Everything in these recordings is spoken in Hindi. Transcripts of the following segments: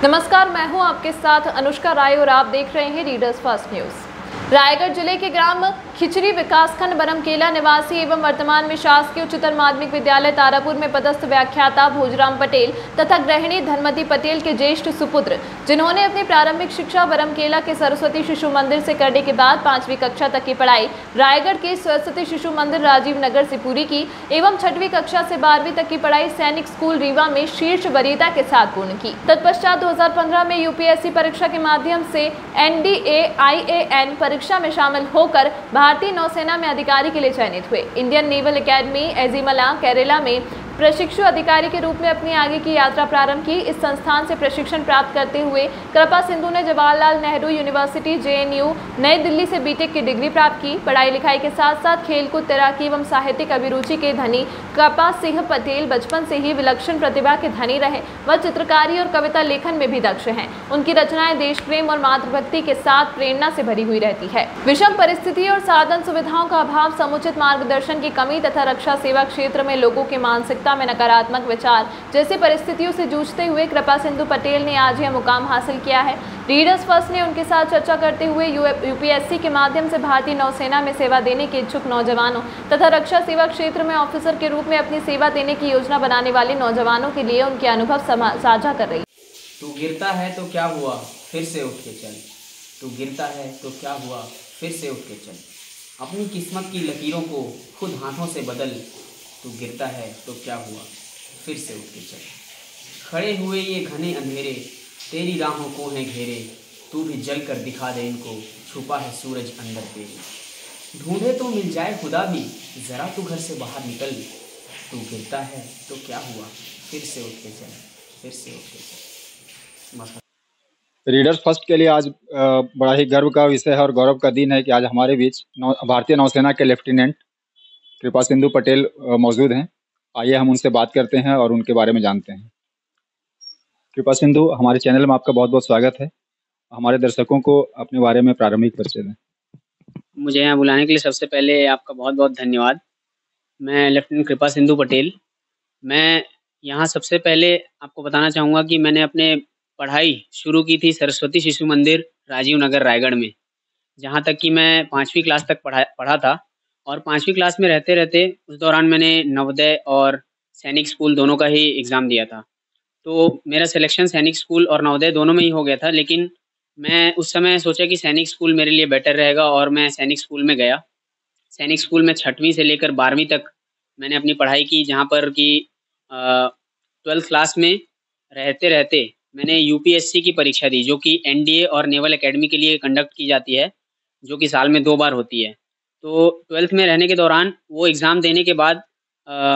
नमस्कार, मैं हूं आपके साथ अनुष्का राय और आप देख रहे हैं रीडर्स फर्स्ट न्यूज। रायगढ़ जिले के ग्राम खिचरी विकासखंड बरमकेला निवासी एवं वर्तमान में शासकीय उच्चतर माध्यमिक विद्यालय तारापुर में पदस्थ व्याख्याता भोजराम पटेल तथा गृहिणी धनमती पटेल के ज्येष्ठ सुपुत्र, जिन्होंने अपनी प्रारंभिक शिक्षा बरमकेला के सरस्वती शिशु मंदिर से करने के बाद 5वीं कक्षा तक की पढ़ाई रायगढ़ के सरस्वती शिशु मंदिर राजीव नगर से पूरी की एवं 6वीं कक्षा से 12वीं तक की पढ़ाई सैनिक स्कूल रीवा में शीर्ष वरीयता के साथ पूर्ण की। तत्पश्चात 2015 में यूपीएससी परीक्षा के माध्यम से NDA-IAN परीक्षा में शामिल होकर भारतीय नौसेना में अधिकारी के लिए चयनित हुए। इंडियन नेवल एकेडमी एजिमला केरला में प्रशिक्षु अधिकारी के रूप में अपनी आगे की यात्रा प्रारंभ की। इस संस्थान से प्रशिक्षण प्राप्त करते हुए कृपा सिंधु ने जवाहरलाल नेहरू यूनिवर्सिटी JNU नई दिल्ली से बीटेक की डिग्री प्राप्त की। पढ़ाई लिखाई के साथ साथ खेलकूद, तैराकी एवं साहित्यिक अभिरुचि के धनी कृपा सिंह पटेल बचपन से ही विलक्षण प्रतिभा के धनी रहे। वह चित्रकारी और कविता लेखन में भी दक्ष हैं। उनकी रचनाएं देश प्रेम और मातृभक्ति के साथ प्रेरणा से भरी हुई रहती है। विषम परिस्थिति और साधन सुविधाओं का अभाव, समुचित मार्गदर्शन की कमी तथा रक्षा सेवा क्षेत्र में लोगों के मानसिकता में नकारात्मक विचार जैसी परिस्थितियों से जूझते हुए कृपा सिंधु पटेल ने आज यह मुकाम हासिल किया है। रीडर्स फर्स्ट ने उनके साथ चर्चा करते हुए यूपीएससी के माध्यम से भारतीय नौसेना में सेवा देने के इच्छुक नौजवानों तथा रक्षा सेवा क्षेत्र में ऑफिसर के रूप में अपनी सेवा देने की योजना बनाने वाले नौजवानों के लिए उनके अनुभव साझा कर रही। तू गिरता है तो क्या हुआ, फिर से उठ के चल। तू गिरता है तो क्या हुआ, फिर से उठ के चल। अपनी किस्मत की लकीरों को खुद हाथों से बदल। तू गिरता है तो क्या हुआ, फिर से उठ के चल। खड़े हुए ये घने अंधेरे तेरी राहों को हैं घेरे। तू भी जल कर दिखा दे इनको, छुपा है सूरज अंदर तेरे। ढूंढे तो मिल जाए खुदा भी, ज़रा तू घर से बाहर निकल। तू गिरता है तो क्या हुआ, फिर से उठ के चल, फिर से उठ के चल। रीडर्स फर्स्ट के लिए आज बड़ा ही गर्व का विषय है और गौरव का दिन है कि आज हमारे बीच भारतीय नौसेना के लेफ्टिनेंट कृपा सिंधु पटेल मौजूद हैं। आइए हम उनसे बात करते हैं और उनके बारे में जानते हैं। कृपा सिंधु, हमारे चैनल में आपका बहुत बहुत स्वागत है। हमारे दर्शकों को अपने बारे में प्रारंभिक परिचय दें। मुझे यहाँ बुलाने के लिए सबसे पहले आपका बहुत बहुत धन्यवाद। मैं लेफ्टिनेंट कृपा सिंधु पटेल। मैं यहाँ सबसे पहले आपको बताना चाहूँगा कि मैंने अपने पढ़ाई शुरू की थी सरस्वती शिशु मंदिर राजीव नगर रायगढ़ में, जहाँ तक कि मैं 5वीं क्लास तक पढ़ा था। और 5वीं क्लास में रहते रहते उस दौरान मैंने नवोदय और सैनिक स्कूल दोनों का ही एग्ज़ाम दिया था। तो मेरा सिलेक्शन सैनिक स्कूल और नवोदय दोनों में ही हो गया था, लेकिन मैं उस समय सोचा कि सैनिक स्कूल मेरे लिए बेटर रहेगा और मैं सैनिक स्कूल में गया। सैनिक स्कूल में 6वीं से लेकर 12वीं तक मैंने अपनी पढ़ाई की, जहाँ पर कि 12th क्लास में रहते रहते मैंने यूपीएससी की परीक्षा दी, जो कि NDA और नेवल एकेडमी के लिए कंडक्ट की जाती है, जो कि साल में 2 बार होती है। तो 12th में रहने के दौरान वो एग्ज़ाम देने के बाद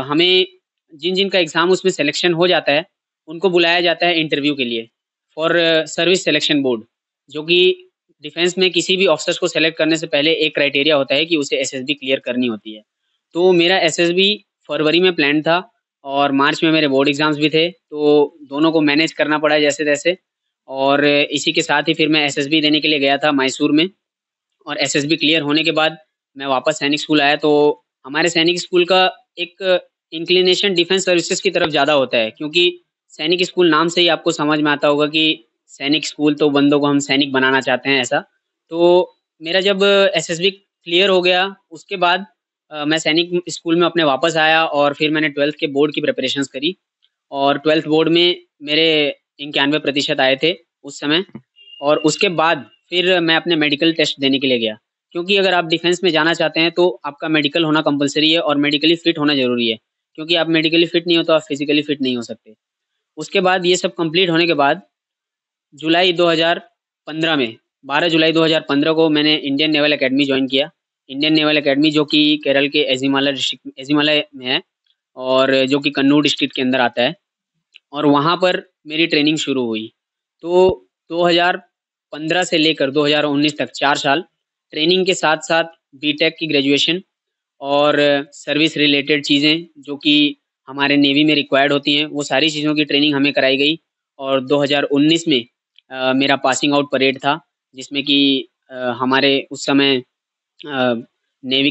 हमें जिन जिन का एग्ज़ाम उसमें सिलेक्शन हो जाता है उनको बुलाया जाता है इंटरव्यू के लिए फॉर सर्विस सिलेक्शन बोर्ड, जो कि डिफेंस में किसी भी ऑफिसर्स को सेलेक्ट करने से पहले एक क्राइटेरिया होता है कि उसे SSB क्लियर करनी होती है। तो मेरा SSB फरवरी में प्लान था और मार्च में मेरे बोर्ड एग्ज़ाम्स भी थे, तो दोनों को मैनेज करना पड़ा जैसे तैसे। और इसी के साथ ही फिर मैं SSB देने के लिए गया था मैसूर में, और SSB क्लियर होने के बाद मैं वापस सैनिक स्कूल आया। तो हमारे सैनिक स्कूल का एक इंक्लिनेशन डिफेंस सर्विसेज की तरफ ज़्यादा होता है, क्योंकि सैनिक स्कूल नाम से ही आपको समझ में आता होगा कि सैनिक स्कूल तो बंदों को हम सैनिक बनाना चाहते हैं, ऐसा। तो मेरा जब SSB क्लियर हो गया उसके बाद मैं सैनिक स्कूल में अपने वापस आया और फिर मैंने 12th के बोर्ड की प्रिपरेशंस करी। और 12th बोर्ड में मेरे 91% आए थे उस समय। और उसके बाद फिर मैं अपने मेडिकल टेस्ट देने के लिए गया, क्योंकि अगर आप डिफेंस में जाना चाहते हैं तो आपका मेडिकल होना कंपलसरी है और मेडिकली फिट होना ज़रूरी है, क्योंकि आप मेडिकली फिट नहीं हो तो आप फिजिकली फिट नहीं हो सकते। उसके बाद ये सब कंप्लीट होने के बाद जुलाई 2015 में 12 जुलाई 2015 को मैंने इंडियन नेवल एकेडमी ज्वाइन किया। इंडियन नेवल एकेडमी जो कि केरल के एजिमाला में है और जो कि कन्नूर डिस्ट्रिक्ट के अंदर आता है, और वहाँ पर मेरी ट्रेनिंग शुरू हुई। तो 2015 से लेकर 2019 तक 4 साल ट्रेनिंग के साथ साथ बीटेक की ग्रेजुएशन और सर्विस रिलेटेड चीज़ें जो कि हमारे नेवी में रिक्वायर्ड होती हैं, वो सारी चीज़ों की ट्रेनिंग हमें कराई गई। और 2019 में मेरा पासिंग आउट परेड था, जिसमें कि हमारे उस समय नेवी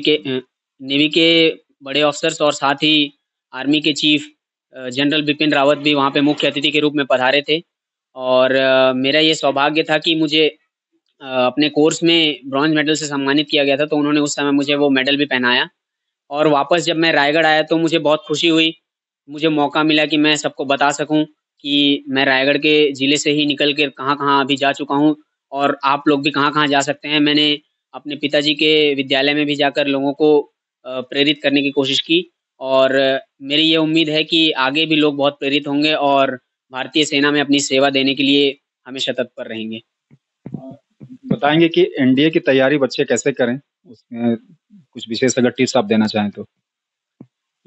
के बड़े ऑफिसर्स और साथ ही आर्मी के चीफ जनरल बिपिन रावत भी वहाँ पे मुख्य अतिथि के रूप में पधारे थे। और मेरा ये सौभाग्य था कि मुझे अपने कोर्स में ब्रॉन्ज मेडल से सम्मानित किया गया था, तो उन्होंने उस समय मुझे वो मेडल भी पहनाया। और वापस जब मैं रायगढ़ आया तो मुझे बहुत खुशी हुई, मुझे मौका मिला कि मैं सबको बता सकूं कि मैं रायगढ़ के ज़िले से ही निकल के कहाँ-कहाँ अभी जा चुका हूँ और आप लोग भी कहाँ-कहाँ जा सकते हैं। मैंने अपने पिताजी के विद्यालय में भी जाकर लोगों को प्रेरित करने की कोशिश की और मेरी ये उम्मीद है कि आगे भी लोग बहुत प्रेरित होंगे और भारतीय सेना में अपनी सेवा देने के लिए हमेशा तत्पर रहेंगे। बताएंगे कि एनडीए की तैयारी बच्चे कैसे करें, उसमें कुछ विशेष अगर टिप्स आप देना चाहें तो।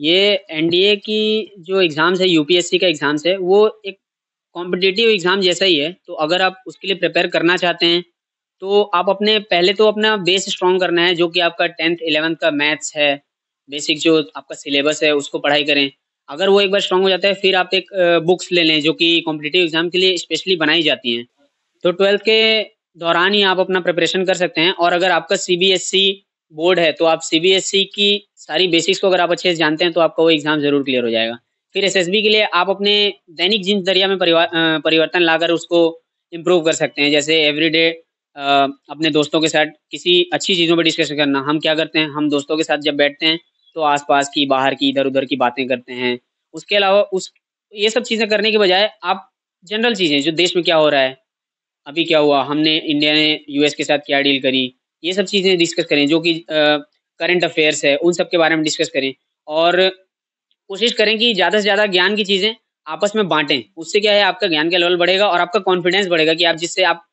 ये एनडीए की जो एग्ज़ाम्स है, यूपीएससी का एग्ज़ाम्स है, वो एक कॉम्पिटिटिव एग्ज़ाम जैसा ही है। तो अगर आप उसके लिए प्रिपेयर करना चाहते हैं, तो आप अपने पहले तो अपना बेस स्ट्रॉन्ग करना है, जो कि आपका 10th 11th का मैथ्स है, बेसिक जो आपका सिलेबस है, उसको पढ़ाई करें। अगर वो एक बार स्ट्रॉन्ग हो जाता है, फिर आप एक बुक्स ले लें, जो कि कॉम्पिटिटिव एग्ज़ाम के लिए स्पेशली बनाई जाती हैं। तो 12th के दौरान ही आप अपना प्रिपरेशन कर सकते हैं और अगर आपका सीबीएसई बोर्ड है, तो आप सीबीएसई की सारी बेसिक्स को अगर आप अच्छे से जानते हैं, तो आपका वो एग्ज़ाम ज़रूर क्लियर हो जाएगा। फिर एसएसबी के लिए आप अपने दैनिक दिनचर्या में परिवर्तन लाकर उसको इम्प्रूव कर सकते हैं। जैसे एवरीडे अपने दोस्तों के साथ किसी अच्छी चीज़ों पे डिस्कशन करना। हम क्या करते हैं, हम दोस्तों के साथ जब बैठते हैं, तो आस-पास की, बाहर की, इधर-उधर की बातें करते हैं। उसके अलावा उस ये सब चीज़ें करने के बजाय आप जनरल चीज़ें, जो देश में क्या हो रहा है, अभी क्या हुआ, हमने इंडिया ने यूएस के साथ क्या डील करी, ये सब चीज़ें डिस्कस करें, जो कि करंट अफेयर्स है, उन सब के बारे में डिस्कस करें और कोशिश करें कि ज़्यादा से ज़्यादा ज्ञान की चीज़ें आपस में बाँटें। उससे क्या है, आपका ज्ञान का लेवल बढ़ेगा और आपका कॉन्फिडेंस बढ़ेगा कि आप जिससे आप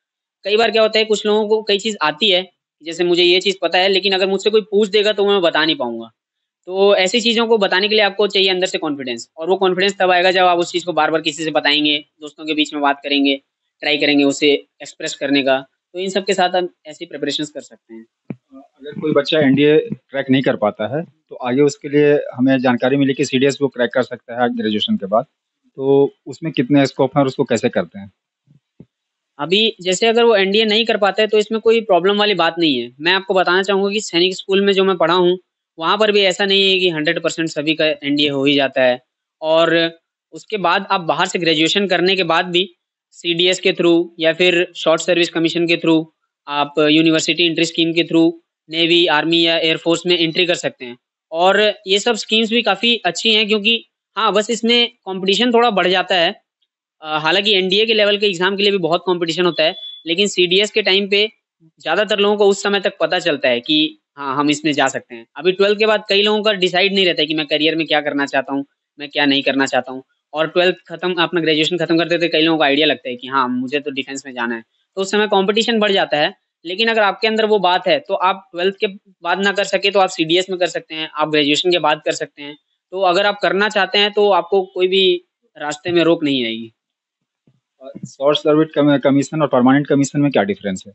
कई बार क्या होता है, कुछ लोगों को कई चीज़ आती है, जैसे मुझे ये चीज़ पता है, लेकिन अगर मुझसे कोई पूछ देगा तो मैं बता नहीं पाऊँगा। तो ऐसी चीज़ों को बताने के लिए आपको चाहिए अंदर से कॉन्फिडेंस और वो कॉन्फिडेंस तब आएगा जब आप उस चीज़ को बार-बार किसी से बताएँगे, दोस्तों के बीच में बात करेंगे, ट्राई करेंगे उसे एक्सप्रेस करने का। तो इन सब के साथ हम ऐसी प्रिपरेशंस कर सकते हैं। अगर कोई बच्चा एनडीए क्रैक नहीं कर पाता है, तो आगे उसके लिए हमें जानकारी मिली कि सीडीएस वो क्रैक कर सकता है ग्रेजुएशन के बाद। तो उसमें कितने स्कोप हैं और उसको कैसे करते हैं? अभी जैसे अगर वो एनडीए नहीं कर पाता है तो इसमें कोई प्रॉब्लम वाली बात नहीं है। मैं आपको बताना चाहूँगा कि सैनिक स्कूल में जो मैं पढ़ा हूँ, वहाँ पर भी ऐसा नहीं है कि 100% सभी का एनडीए हो ही जाता है। और उसके बाद आप बाहर से ग्रेजुएशन करने के बाद भी सीडीएस के थ्रू या फिर शॉर्ट सर्विस कमीशन के थ्रू, आप यूनिवर्सिटी एंट्री स्कीम के थ्रू नेवी, आर्मी या एयरफोर्स में एंट्री कर सकते हैं। और ये सब स्कीम्स भी काफ़ी अच्छी हैं क्योंकि हाँ, बस इसमें कॉम्पिटिशन थोड़ा बढ़ जाता है। हालाँकि एनडीए के लेवल के एग्ज़ाम के लिए भी बहुत कॉम्पिटिशन होता है, लेकिन सीडीएस के टाइम पे ज़्यादातर लोगों को उस समय तक पता चलता है कि हाँ, हम इसमें जा सकते हैं। अभी 12th के बाद कई लोगों का डिसाइड नहीं रहता है कि मैं करियर में क्या करना चाहता हूँ, मैं क्या नहीं करना चाहता हूँ। और 12th खत्म अपना ग्रेजुएशन खत्म करते-करते कई लोगों को आइडिया लगता है कि हाँ, मुझे तो डिफेंस में जाना है। तो उस समय कॉम्पिटिशन बढ़ जाता है, लेकिन अगर आपके अंदर वो बात है, तो आप 12th के बाद ना कर सके तो आप सीडीएस में कर सकते हैं, आप ग्रेजुएशन के बाद कर सकते हैं। तो अगर आप करना चाहते हैं, तो आपको कोई भी रास्ते में रोक नहीं आएगी। शॉर्ट सर्विस कमीशन और परमानेंट कमीशन में क्या डिफरेंस है?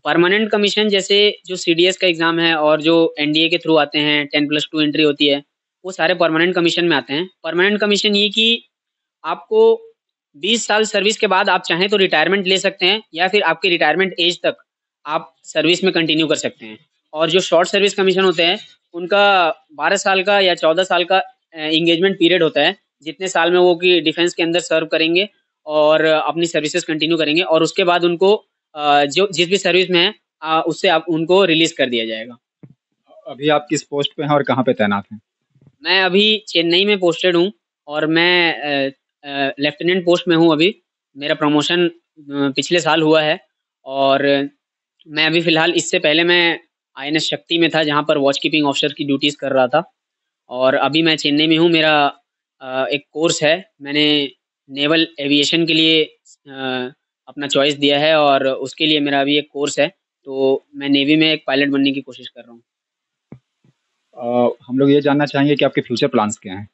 परमानेंट कमीशन जैसे जो सीडीएस का एग्ज़ाम है और जो एनडीए के थ्रू आते हैं, 10+2 एंट्री होती है, वो सारे परमानेंट कमीशन में आते हैं। परमानेंट कमीशन ये कि आपको 20 साल सर्विस के बाद आप चाहें तो रिटायरमेंट ले सकते हैं या फिर आपके रिटायरमेंट एज तक आप सर्विस में कंटिन्यू कर सकते हैं। और जो शॉर्ट सर्विस कमीशन होते हैं, उनका 12 साल का या 14 साल का एंगेजमेंट पीरियड होता है, जितने साल में वो कि डिफेंस के अंदर सर्व करेंगे और अपनी सर्विसेज़ कंटिन्यू करेंगे और उसके बाद उनको जो जिस भी सर्विस में हैं उससे आप उनको रिलीज़ कर दिया जाएगा। अभी आप किस पोस्ट पे हैं और कहाँ पे तैनात हैं? मैं अभी चेन्नई में पोस्टेड हूँ और मैं लेफ्टिनेंट पोस्ट में हूँ अभी। मेरा प्रमोशन पिछले साल हुआ है और मैं अभी फ़िलहाल इससे पहले मैं आईएनएस शक्ति में था, जहाँ पर वॉच कीपिंग ऑफिसर की ड्यूटीज़ कर रहा था और अभी मैं चेन्नई में हूँ। मेरा एक कोर्स है, मैंने नेवल एविएशन के लिए अपना चॉइस दिया है और उसके लिए मेरा अभी एक कोर्स है, तो मैं नेवी में एक पायलट बनने की कोशिश कर रहा हूँ। हम लोग ये जानना चाहेंगे कि आपके फ्यूचर प्लान्स क्या हैं?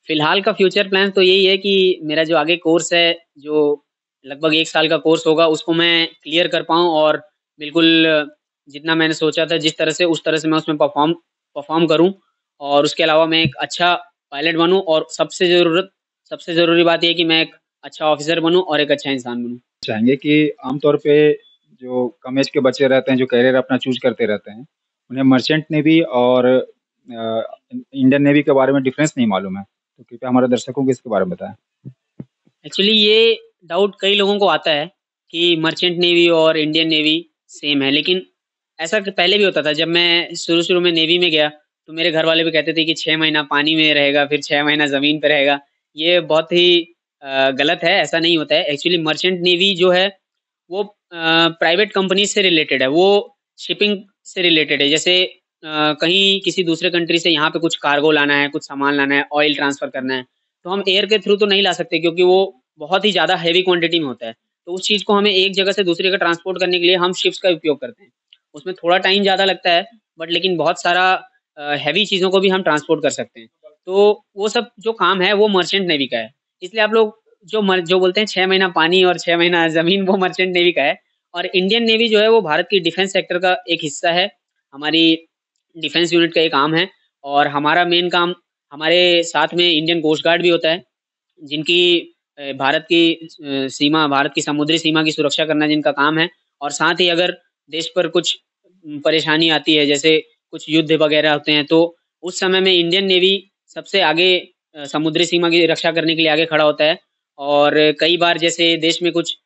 फ़िलहाल का फ्यूचर प्लान तो यही है कि मेरा जो आगे कोर्स है, जो लगभग 1 साल का कोर्स होगा, उसको मैं क्लियर कर पाऊँ और बिल्कुल जितना मैंने सोचा था, जिस तरह से उस तरह से मैं उसमें परफ़ॉर्म करूँ और उसके अलावा मैं एक अच्छा पायलट बनूँ और सबसे ज़रूरी बात ये है कि मैं एक अच्छा ऑफ़िसर बनूँ और एक अच्छा इंसान बनूँ। चाहेंगे कि आमतौर पे जो कम एज के बच्चे रहते हैं, जो करियर अपना चूज़ करते रहते हैं, उन्हें मर्चेंट नेवी और इंडियन नेवी के बारे में डिफरेंस नहीं मालूम है। तो कृपया हमारे दर्शकों को इसके बारे में बताएँ। एक्चुअली ये डाउट कई लोगों को आता है कि मर्चेंट नेवी और इंडियन नेवी सेम है, लेकिन ऐसा पहले भी होता था। जब मैं शुरू-शुरू में नेवी में गया, तो मेरे घर वाले भी कहते थे कि 6 महीना पानी में रहेगा, फिर 6 महीना ज़मीन पे रहेगा। ये बहुत ही गलत है, ऐसा नहीं होता है। एक्चुअली मर्चेंट नेवी जो है, वो प्राइवेट कंपनी से रिलेटेड है, वो शिपिंग से रिलेटेड है। जैसे कहीं किसी दूसरे कंट्री से यहाँ पे कुछ कार्गो लाना है, कुछ सामान लाना है, ऑयल ट्रांसफ़र करना है, तो हम एयर के थ्रू तो नहीं ला सकते, क्योंकि वो बहुत ही ज़्यादा हेवी क्वांटिटी में होता है। तो उस चीज़ को हमें एक जगह से दूसरी जगह ट्रांसपोर्ट करने के लिए हम शिप्स का उपयोग करते हैं। उसमें थोड़ा टाइम ज़्यादा लगता है, बट लेकिन बहुत सारा हेवी चीज़ों को भी हम ट्रांसपोर्ट कर सकते हैं। तो वो सब जो काम है, वो मर्चेंट नेवी का है। इसलिए आप लोग जो बोलते हैं 6 महीना पानी और 6 महीना ज़मीन, वो मर्चेंट नेवी का है। और इंडियन नेवी जो है, वो भारत की डिफेंस सेक्टर का एक हिस्सा है। हमारी डिफेंस यूनिट का ये काम है, और हमारा मेन काम, हमारे साथ में इंडियन कोस्ट गार्ड भी होता है, जिनकी भारत की सीमा, भारत की समुद्री सीमा की सुरक्षा करना जिनका काम है। और साथ ही अगर देश पर कुछ परेशानी आती है, जैसे कुछ युद्ध वगैरह होते हैं, तो उस समय में इंडियन नेवी सबसे आगे समुद्री सीमा की रक्षा करने के लिए आगे खड़ा होता है। और कई बार जैसे देश में कुछ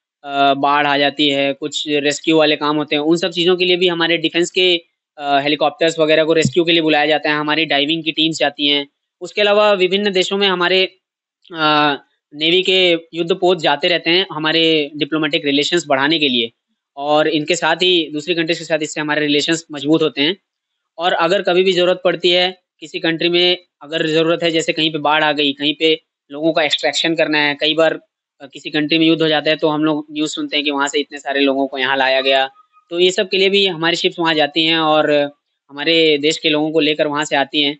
बाढ़ आ जाती है, कुछ रेस्क्यू वाले काम होते हैं, उन सब चीज़ों के लिए भी हमारे डिफेंस के हेलीकॉप्टर्स वगैरह को रेस्क्यू के लिए बुलाया जाता है। हमारी डाइविंग की टीम्स जाती हैं। उसके अलावा विभिन्न देशों में हमारे नेवी के युद्धपोत जाते रहते हैं, हमारे डिप्लोमेटिक रिलेशंस बढ़ाने के लिए, और इनके साथ ही दूसरी कंट्रीज़ के साथ इससे हमारे रिलेशंस मजबूत होते हैं। और अगर कभी भी ज़रूरत पड़ती है, किसी कंट्री में अगर ज़रूरत है, जैसे कहीं पे बाढ़ आ गई, कहीं पे लोगों का एक्सट्रैक्शन करना है, कई बार किसी कंट्री में युद्ध हो जाता है, तो हम लोग न्यूज़ सुनते हैं कि वहाँ से इतने सारे लोगों को यहाँ लाया गया। तो ये सब के लिए भी हमारी शिप्स वहाँ जाती हैं, और हमारे देश के लोगों को लेकर वहाँ से आती हैं।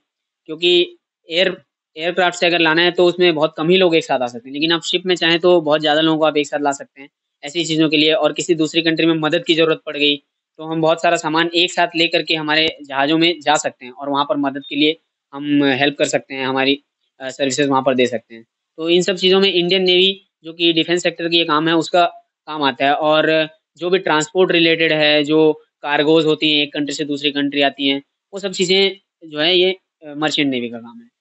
क्योंकि एयरक्राफ्ट से अगर लाना है, तो उसमें बहुत कम ही लोग एक साथ आ सकते हैं, लेकिन आप शिप में चाहें तो बहुत ज़्यादा लोगों को आप एक साथ ला सकते हैं, ऐसी चीज़ों के लिए। और किसी दूसरी कंट्री में मदद की ज़रूरत पड़ गई, तो हम बहुत सारा सामान एक साथ लेकर के हमारे जहाज़ों में जा सकते हैं, और वहाँ पर मदद के लिए हम हेल्प कर सकते हैं, हमारी सर्विसेज़ वहाँ पर दे सकते हैं। तो इन सब चीज़ों में इंडियन नेवी, जो कि डिफेंस सेक्टर की ये काम है, उसका काम आता है। और जो भी ट्रांसपोर्ट रिलेटेड है, जो कार्गोज़ होती हैं, एक कंट्री से दूसरी कंट्री आती हैं, वो सब चीज़ें जो है, ये मर्चेंट नेवी का काम है।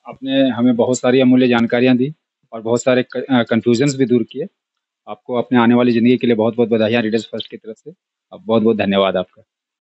आपने हमें बहुत सारी अमूल्य जानकारियाँ दी और बहुत सारे कन्फ्यूजन्स भी दूर किए। आपको अपने आने वाली ज़िंदगी के लिए बहुत-बहुत बधाइयाँ रीडर्स फर्स्ट की तरफ से। बहुत-बहुत धन्यवाद आपका।